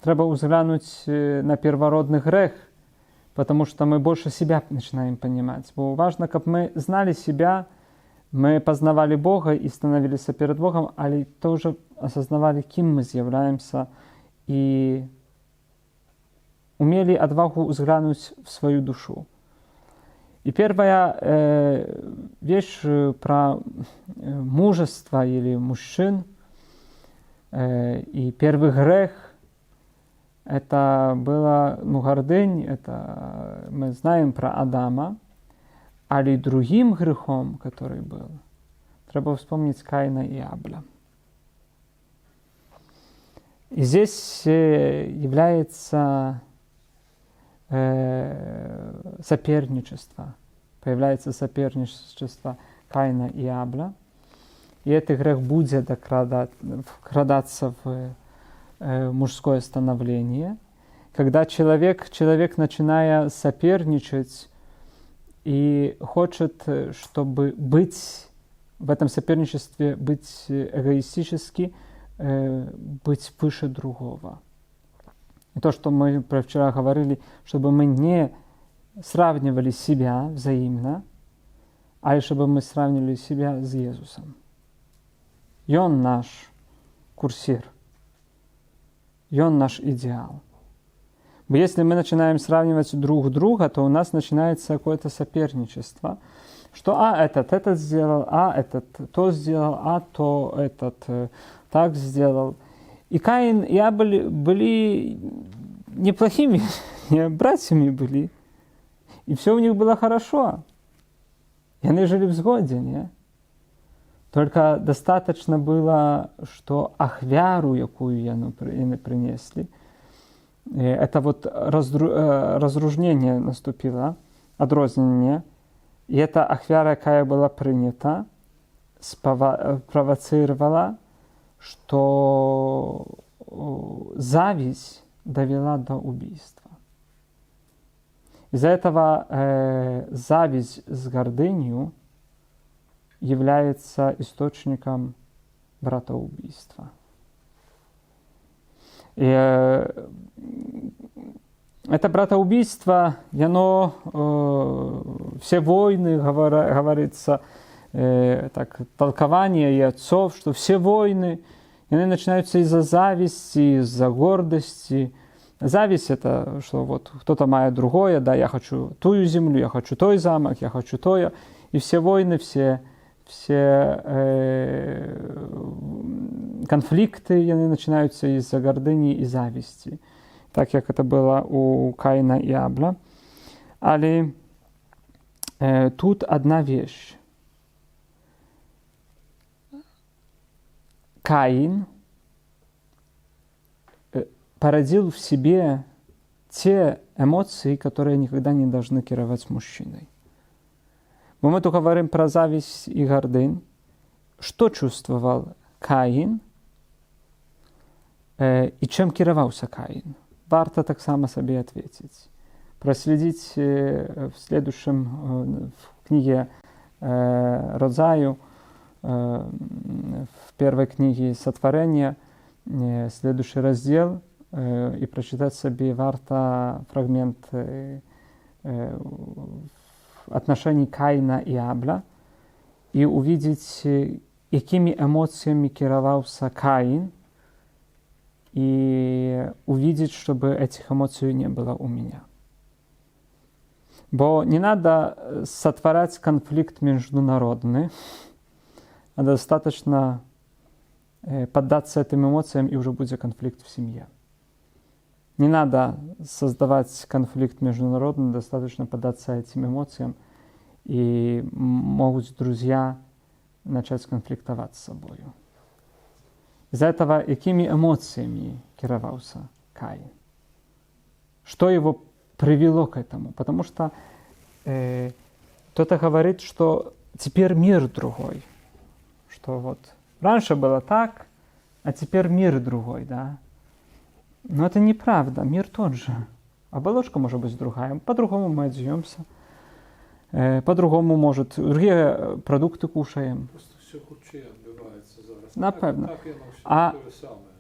треба взглянуть на первородный грех, потому что мы больше себя начинаем понимать. Бо важно, как мы знали себя, мы познавали Бога и становились перед Богом, але тоже осознавали, кем мы являемся, и умели отвагу взглянуть в свою душу. И первая вещь про мужество или мужчин, и первый грех, это была гордынь, это мы знаем про Адама, але другим грехом, который был, треба вспомнить Каина и Абеля. И здесь является соперничество. Появляется соперничество Каина и Абеля. И этот грех будет вкрадаться в мужское становление. Когда человек, начиная соперничать и хочет, чтобы быть в этом соперничестве, быть эгоистически, быть выше другого. И то, что мы вчера говорили, чтобы мы не сравнивали себя взаимно, а чтобы мы сравнивали себя с Иисусом. И Он наш курсир. И Он наш идеал. Но если мы начинаем сравнивать друг друга, то у нас начинается какое-то соперничество, что этот сделал, этот то сделал, то этот так сделал. И Каин и Абель были неплохими братьями были. И все у них было хорошо. И они жили в сгоде, не? Только достаточно было, что ахвяру, якую они принесли, это вот разружнение наступило, отрознение. И эта ахвяра, какая была принята, спровоцировала, что зависть довела до убийства. Из-за этого зависть с гордынью является источником братоубийства. И это братоубийство, оно, все войны, говорится, так, толкование и отцов, что все войны, они начинаются из-за зависти, из-за гордости. Зависть — это, что вот кто-то мает другое, да, я хочу тую землю, я хочу той замок, я хочу тое. И все войны, все конфликты, они начинаются из-за гордыни и зависти. Так, как это было у Каина и Абеля. Але тут одна вещь. Каин породил в себе те эмоции, которые никогда не должны керовать мужчиной. Но мы тут говорим про зависть и гордынь. Что чувствовал Каин и чем керовался Каин? Варто так само себе ответить. Проследить в следующем, в книге Родзаю, в первой книге Сотворения, следующий раздел, и прочитать себе варто фрагмент отношений Каина и Абеля, и увидеть, какими эмоциями керовался Каин, и увидеть, чтобы этих эмоций не было у меня. Бо не надо сотворять конфликт международный, а достаточно поддаться этим эмоциям, и уже будет конфликт в семье. Не надо создавать конфликт международный, достаточно поддаться этим эмоциям, и могут друзья начать конфликтовать с собой. Из-за этого, какими эмоциями керовался Каин? Что его привело к этому? Потому что кто-то говорит, что теперь мир другой. Что вот раньше было так, а теперь мир другой, да? Но это неправда, мир тот же. Оболочка может быть другая, по-другому мы одеемся, по-другому, может, другие продукты кушаем. Просто все худше відбувається зараз. Напевно. Так, а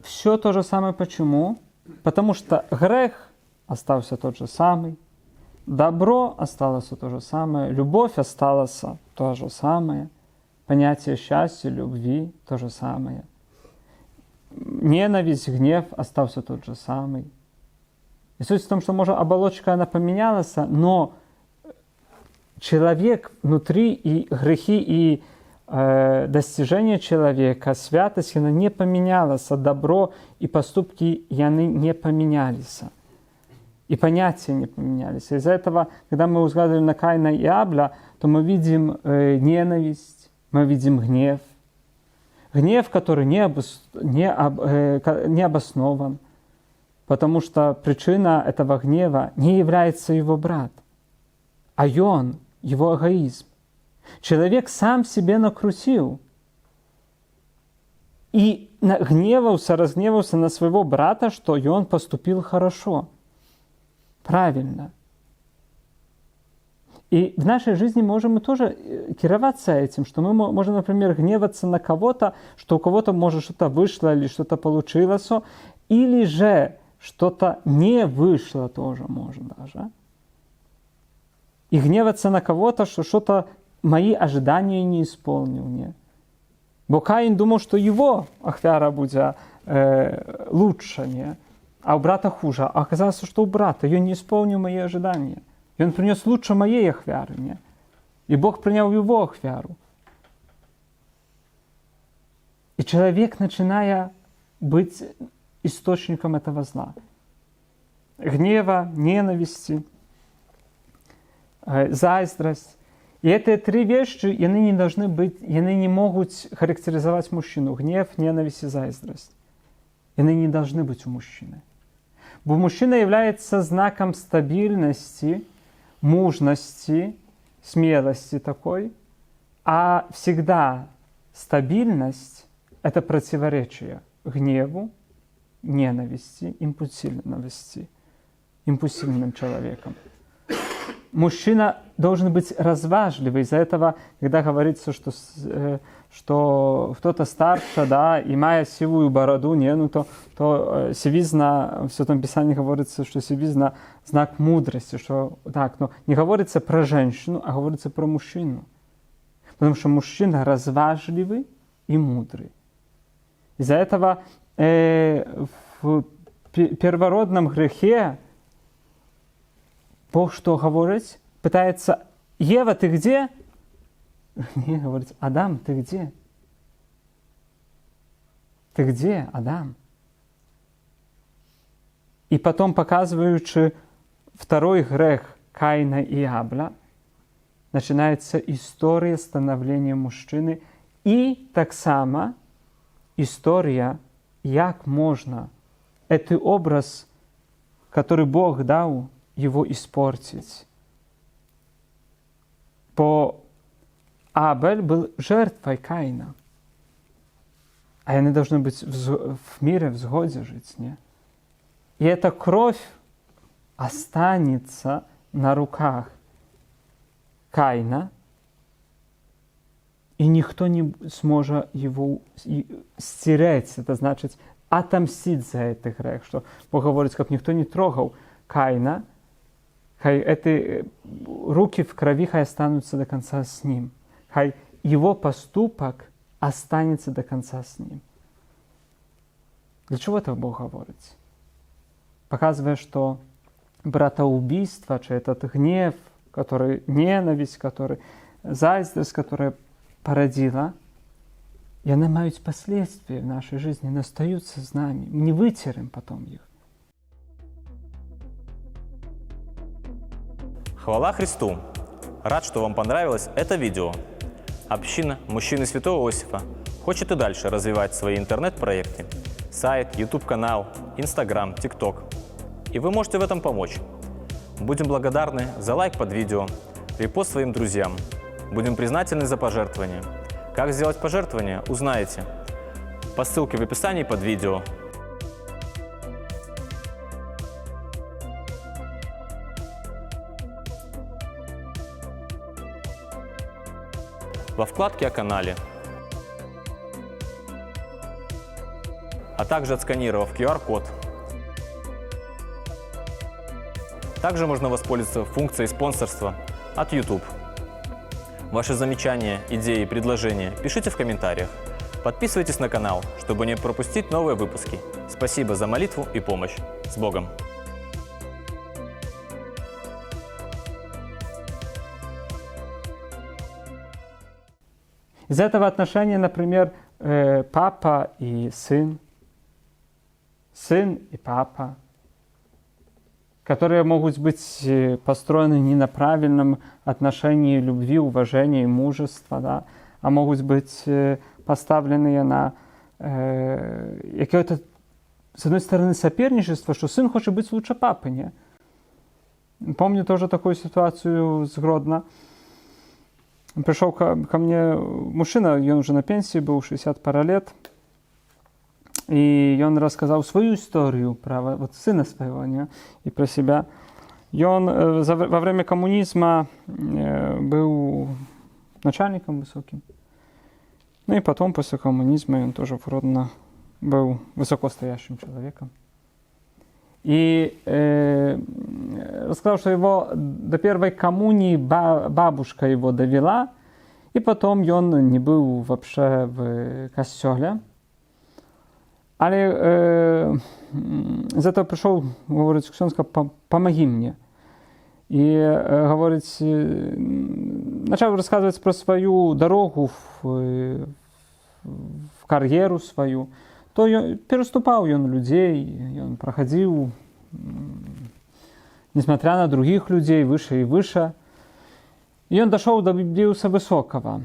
все то же самое почему? Потому что грех остался тот же самый, добро осталось то же самое, любовь осталась то же самое, понятие счастья, любви то же самое. Ненависть, гнев остался тот же самый. И суть в том, что, может, оболочка она поменялась, но человек внутри, и грехи, и достижения человека, святость, она не поменялась, добро и поступки, и они не поменялись. И понятия не поменялись. Из-за этого, когда мы взглядываем на Каина и Абеля, то мы видим ненависть, мы видим гнев. Гнев, который не обоснован, потому что причина этого гнева не является его брат, а он, его эгоизм. Человек сам себе накрутил и разгневался на своего брата, что и он поступил хорошо, правильно. И в нашей жизни можем мы тоже кироваться этим, что мы можем, например, гневаться на кого-то, что у кого-то, может, что-то вышло или что-то получилось, или же что-то не вышло тоже можно даже. И гневаться на кого-то, что что-то мои ожидания не исполнил. Не. Бо Каин думал, что его ахвяра будет лучше, не? А у брата хуже. А оказалось, что у брата он не исполнил мои ожидания. И он принес лучше моей ахвяры. Не? И Бог принял его ахвяру. И человек, начиная быть источником этого зла, гнева, ненависти, зайздрость. И эти три вещи, они не должны быть, они не могут характеризовать мужчину. Гнев, ненависть и зайздрость. Они не должны быть у мужчины. Бо мужчина является знаком стабильности, мужности, смелости такой, а всегда стабильность – это противоречие гневу, ненависти, импульсивным человеком. Мужчина должен быть разважливый. Из-за этого, когда говорится, что кто-то старше, да, и имея сивую бороду, не, ну, то сивизна, в Святом Писании говорится, что сивизна – знак мудрости. Что, так, но не говорится про женщину, а говорится про мужчину. Потому что мужчина разважливый и мудрый. Из-за этого в первородном грехе Бог что говорит? Пытается: Ева, ты где? Не, говорит: Адам, ты где? Ты где, Адам? И потом, показываючи второй грех Каина и Абеля, начинается история становления мужчины и так само история, как можно этот образ, который Бог дал, его испортить. Бо Абель был жертвой Каина. А они должны быть в мире, в сгоде жить. Не? И эта кровь останется на руках Каина, и никто не сможет его стереть. Это значит отомстить за этот грех. Что Бог говорит, как никто не трогал Каина, хай эти руки в крови хай останутся до конца с ним. Хай его поступок останется до конца с ним. Для чего это Бог говорит? Показывая, что братоубийство, чи этот гнев, который ненависть, который зайздрость, которая породила, и они имеют последствия в нашей жизни, они остаются с нами. Мы не вытерем потом их. Хвала Христу! Рад, что вам понравилось это видео. Община Мужчины Святого Иосифа хочет и дальше развивать свои интернет-проекты. Сайт, YouTube-канал, Instagram, TikTok. И вы можете в этом помочь. Будем благодарны за лайк под видео, репост своим друзьям. Будем признательны за пожертвования. Как сделать пожертвование, узнаете по ссылке в описании под видео. Во вкладке о канале, а также отсканировав QR-код. Также можно воспользоваться функцией спонсорства от YouTube. Ваши замечания, идеи, предложения пишите в комментариях. Подписывайтесь на канал, чтобы не пропустить новые выпуски. Спасибо за молитву и помощь. С Богом! Из этого отношения, например, папа и сын и папа, которые могут быть построены не на правильном отношении любви, уважения и мужества, да, а могут быть поставлены на какое-то, с одной стороны, соперничество, что сын хочет быть лучше папы. Не? Помню тоже такую ситуацию с Гродно. Пришел ко мне мужчина, он уже на пенсии был, 60 пара лет, и он рассказал свою историю про вот сына своего, не? И про себя. И он во время коммунизма был начальником высоким. Ну и потом, после коммунизма, он тоже в Гродно был высокостоящим человеком. И рассказал, что его до первой коммунии бабушка его довела, и потом он не был вообще в костеле. Але з этого пришел, говорит, он сказал, помоги мне. И, говорит, начал рассказывать про свою дорогу в карьеру свою. То переступал он людей, он проходил, несмотря на других людей, выше и выше. И он дошел, добился высокого.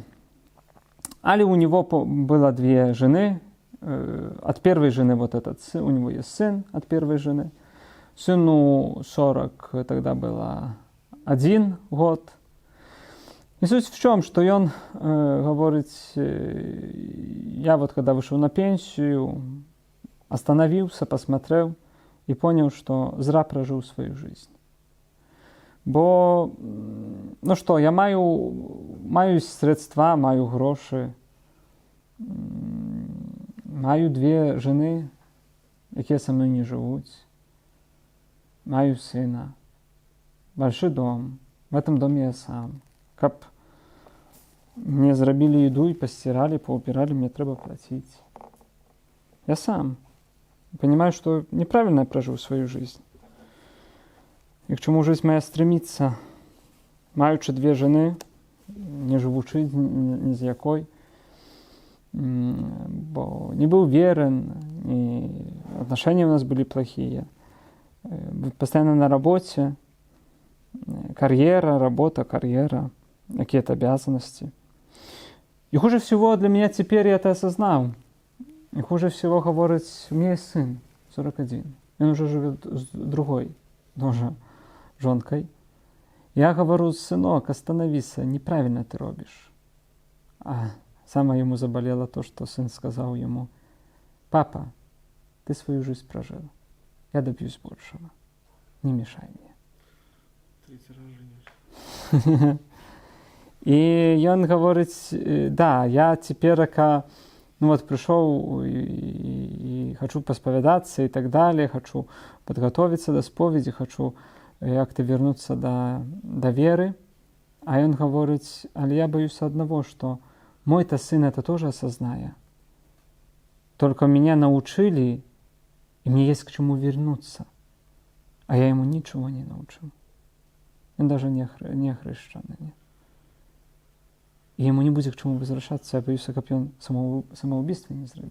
Але у него было 2 жены. От первой жены вот этот сын, у него есть сын от первой жены. Сыну 40 тогда было 1 год. И суть в чем, что он говорит, я вот когда вышел на пенсию, остановился, посмотрел и понял, что зря прожил свою жизнь. Бо, ну что, я маю средства, маю гроші, маю 2 жени, які со мною не живуть, маю сына, большой дом, в этом доме я сам. Как мне зробили еду и постирали, поубирали, мне треба платить. Я сам понимаю, что неправильно я прожил свою жизнь. И к чему жизнь моя стремится, маючи 2 жени, не живучи ни з якой, бо не был верен, и отношения у нас были плохие. Постоянно на работе, карьера, работа, карьера, какие-то обязанности. И хуже всего для меня теперь я это осознал. И хуже всего, говорит, у меня есть сын, 41. И он уже живет с другой тоже жонкой. Я говорю, сынок, остановись, неправильно ты робишь. А самое ему заболело то, что сын сказал ему, папа, ты свою жизнь прожил, я добьюсь большего, не мешай мне. 3 раза. И он говорит, да, я теперь, ну вот пришел и хочу посповедаться и так далее, хочу подготовиться до споведи, хочу как-то вернуться до веры. А он говорит, але я боюсь одного, что мой-то сын это тоже осознает. Только меня научили, и мне есть к чему вернуться. А я ему ничего не научил. Он даже не хрещенный. Нет. И ему не будет к чему возвращаться, я боюсь, как он самоубийство не сделал.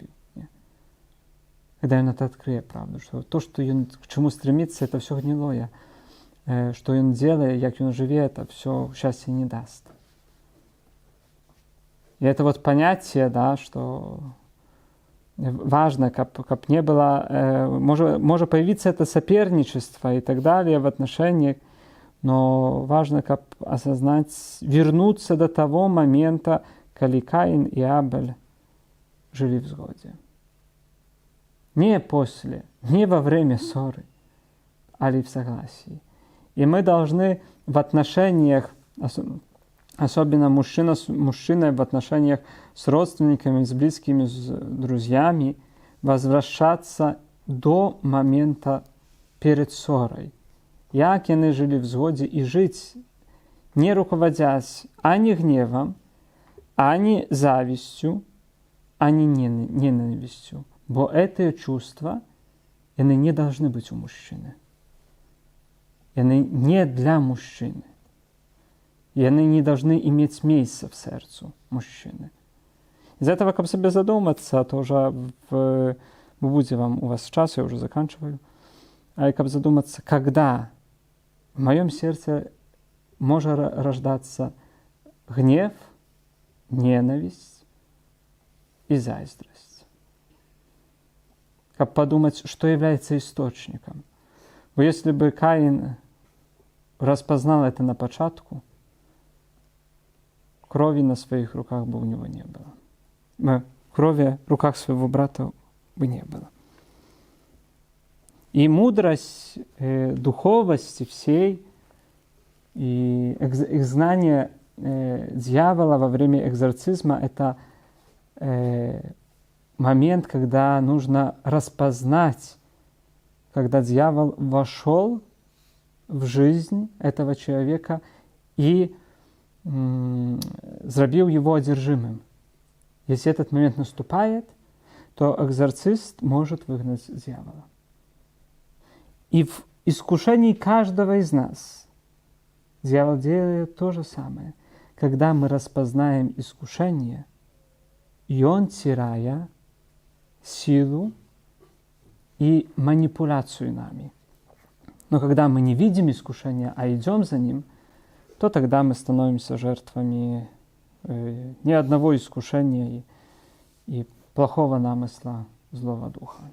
Когда он это откроет, правду, что то, что он к чему стремится, это все гнилое. Что он делает, как он живет, это все счастья не даст. И это вот понятие, да, что важно, как не было, может появиться это соперничество и так далее в отношениях, но важно, как осознать, вернуться до того момента, когда Каин и Абель жили в сгоде. Не после, не во время ссоры, але в согласии. И мы должны в отношениях, особенно мужчина с мужчиной, в отношениях с родственниками, с близкими, с друзьями, возвращаться до момента перед ссорой як яны жылі в згодзе і жыць, не руководясь ані гневам, ані завистью, ані ненавистью. Бо эти чувства, яны не должны быть у мужчины. Яны не для мужчины. Яны не должны иметь места в сердцу мужчины. Из этого, как себе задуматься, то уже будет у вас час, я уже заканчиваю, а как задуматься, когда в моем сердце может рождаться гнев, ненависть и заздрость. Как подумать, что является источником. Бо если бы Каин распознал это на початку, крови на своих руках бы у него не было. Крови в руках своего брата бы не было. И мудрость духовности всей и изгнание дьявола во время экзорцизма — это момент, когда нужно распознать, когда дьявол вошел в жизнь этого человека и сделал его одержимым. Если этот момент наступает, то экзорцист может выгнать дьявола. И в искушении каждого из нас дьявол делает то же самое. Когда мы распознаем искушение, и он, теряя силу и манипуляцию нами. Но когда мы не видим искушения, а идем за ним, то тогда мы становимся жертвами ни одного искушения и плохого намысла злого духа.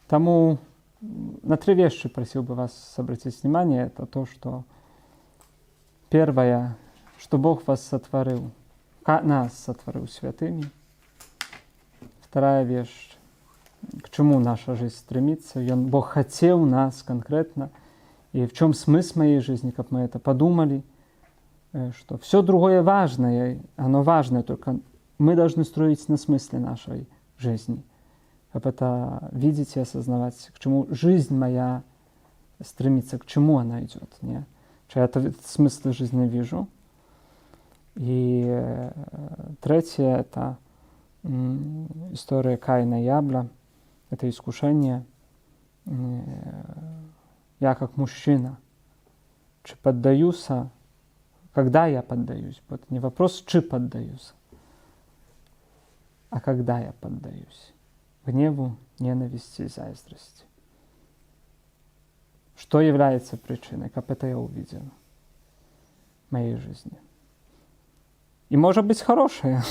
Тому на 3 вещи просил бы вас обратить внимание. Это то, что первое, что Бог вас сотворил, нас сотворил святыми. Вторая вещь, к чему наша жизнь стремится. Бог хотел нас конкретно. И в чем смысл моей жизни, как мы это подумали, что все другое важное, оно важное, только мы должны строить на смысле нашей жизни. Как это видеть и осознавать, к чему жизнь моя стремится, к чему она идет. Не? Я этот смысл жизни вижу. И третье — это история Каина и Авеля, это искушение. Я как мужчина, чи поддаюсь, когда я поддаюсь. Вот не вопрос, чи поддаюсь, а когда я поддаюсь гневу, ненависти и заздрости. Что является причиной, как это я увидел в моей жизни. И может быть хорошее.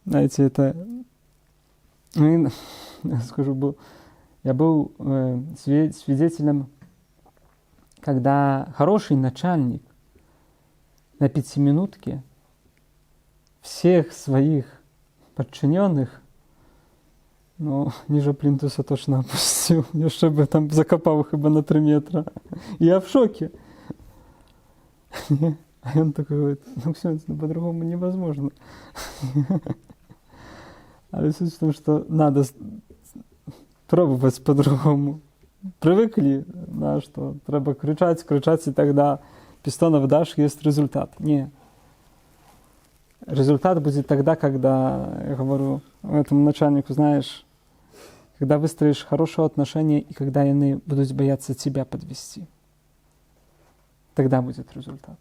Знаете, это... Я скажу, я был свидетелем, когда хороший начальник на 5-минутке всех своих подчиненных, ниже плинтуса точно опустил, еще бы там закопал хіба на 3 метра. Я в шоке. А он такой говорит, все, по-другому невозможно. А суть в том, что надо пробовать по-другому. Привыкли, да, что треба кричать, и тогда пистонов дашь, есть результат. Не. Результат будет тогда, когда, я говорю этому начальнику, знаешь, когда выстроишь хорошие отношения, и когда они будут бояться тебя подвести. Тогда будет результат.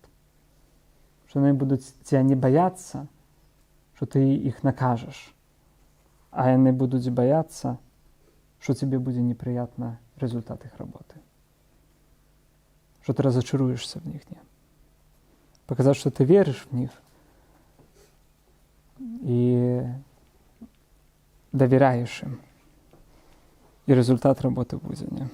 Что они будут тебя не бояться, что ты их накажешь. А они будут бояться, что тебе будет неприятно результат их работы. Что ты разочаруешься в них. Не? Показать, что ты веришь в них и доверяешь им. И результат работы будет. Не?